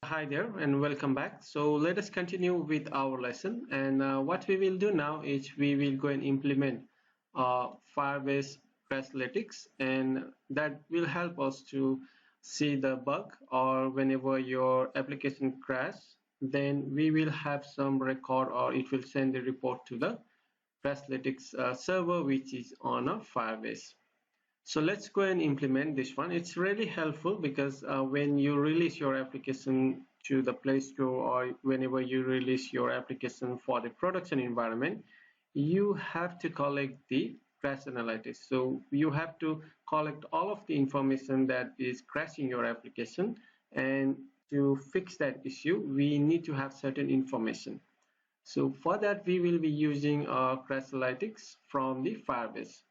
Hi there and welcome back. So let us continue with our lesson, and what we will do now is we will go and implement Firebase Crashlytics, and that will help us to see the bug, or whenever your application crash, then we will have some record, or it will send the report to the Crashlytics server which is on a Firebase. So let's go and implement this one. It's really helpful because when you release your application to the Play Store, or whenever you release your application for the production environment, you have to collect the crash analytics. So you have to collect all of the information that is crashing your application, and to fix that issue, we need to have certain information. So for that, we will be using crash analytics from the Firebase.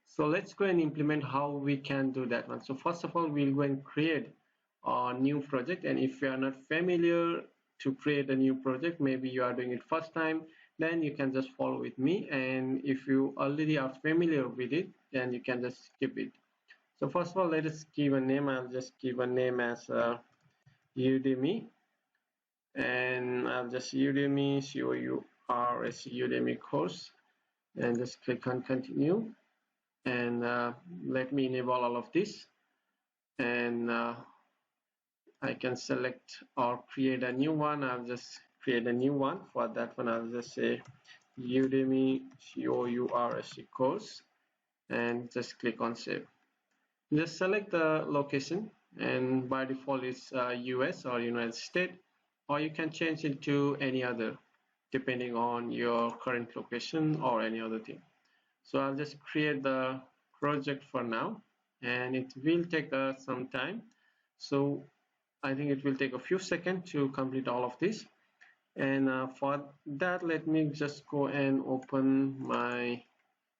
So let's go and implement how we can do that one. So first of all, we'll go and create a new project. And if you are not familiar to create a new project, maybe you are doing it first time, then you can just follow with me. And if you already are familiar with it, then you can just skip it. So first of all, let us give a name. I'll just give a name as Udemy. And I'll just Udemy, C-O-U-R-S, Udemy course. And just click on continue. And let me enable all of this, and I can select or create a new one. I'll just create a new one. For that one, I'll just say Udemy course course, and just click on save. Just select the location, and by default it's US or United States, or you can change it to any other depending on your current location or any other thing. So I'll just create the project for now, and it will take some time. So I think it will take a few seconds to complete all of this. And for that, let me just go and open my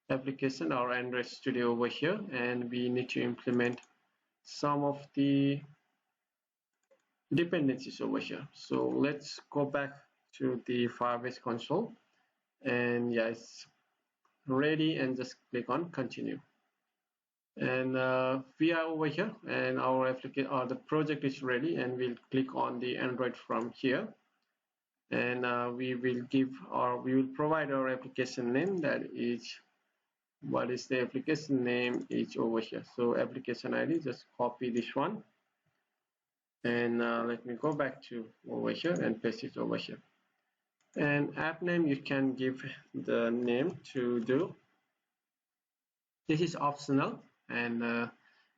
application or Android Studio over here, and we need to implement some of the dependencies over here. So let's go back to the Firebase console, and yes, ready, and just click on continue. And we are over here, and our application or the project is ready, and we'll click on the Android from here, and we will provide our application name. That is, what is the application name is over here. So application ID, just copy this one, and let me go back to over here and paste it over here. And app name, you can give the name to do. This is optional, and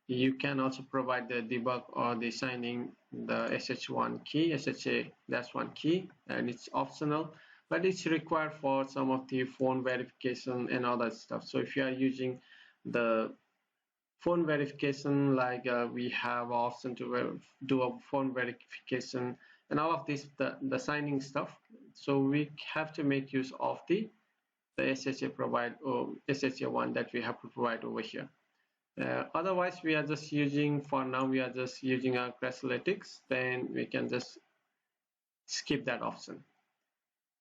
you can also provide the debug or the signing the SH1 key, SHA-1 key, and it's optional, but it's required for some of the phone verification and all that stuff. So if you are using the phone verification, like we have option to do a phone verification and all of this, the signing stuff, so we have to make use of the SHA provide, or SHA1 that we have to provide over here. Otherwise, we are just using, for now we are just using our Crashlytics, then we can just skip that option.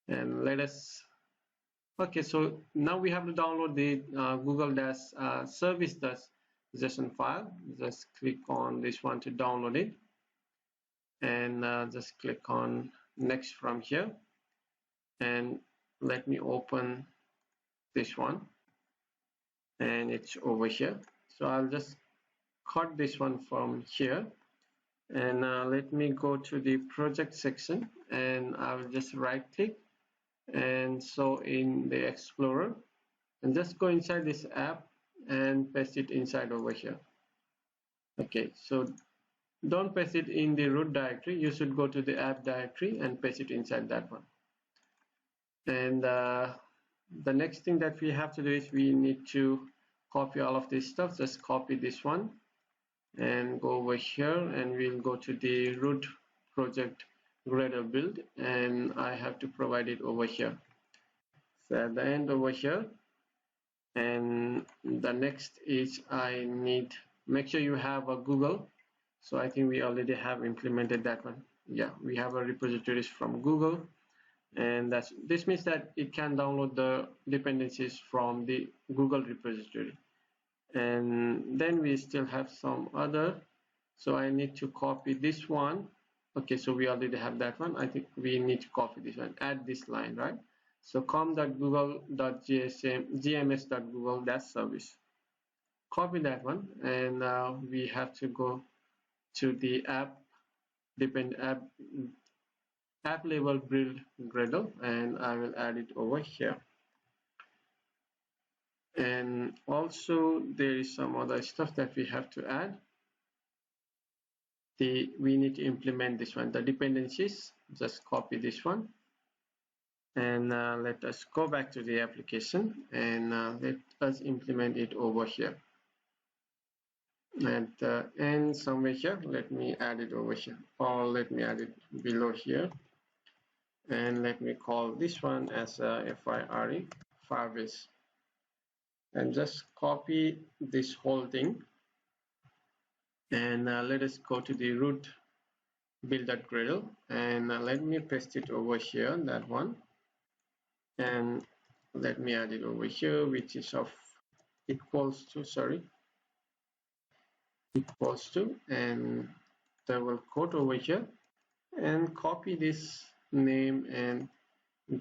And let us, okay, so now we have to download the Google service.json file. Just click on this one to download it, and just click on next from here, and let me open this one, and it's over here. So I'll just cut this one from here, and let me go to the project section, and I'll just right click, and so in the Explorer, and just go inside this app and paste it inside over here. Okay, so don't paste it in the root directory, you should go to the app directory and paste it inside that one. And the next thing that we have to do is we need to copy all of this stuff. Just copy this one and go over here, and we'll go to the root project Gradle build, and I have to provide it over here. So at the end over here, and the next is I need, make sure you have a Google. So I think we already have implemented that one. Yeah, we have a repositories from Google, and this means that it can download the dependencies from the Google repository. And then we still have some other, so I need to copy this one. Okay, so we already have that one. I think we need to copy this one, add this line, right? So com.google.gms.google-service. Copy that one, and we have to go to the app label build Gradle, and I will add it over here. And also there is some other stuff that we have to add. We need to implement this one, the dependencies. Just copy this one, and let us go back to the application, and let us implement it over here. At the end somewhere here, let me add it over here, or let me add it below here, and let me call this one as a FIRE, Firebase, and just copy this whole thing, and let us go to the root build.gradle, and let me paste it over here, that one, and let me add it over here, which is of equals to, and double quote over here, and copy this name and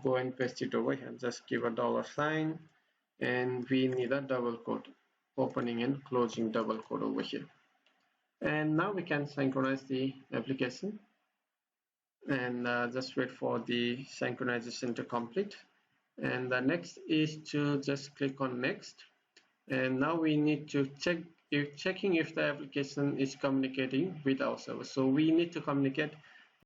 go and paste it over here. Just give a $sign, and we need a double quote, opening and closing double quote over here. And now we can synchronize the application, and just wait for the synchronization to complete. And the next is to just click on next, and now we need to checking if the application is communicating with our server. So we need to communicate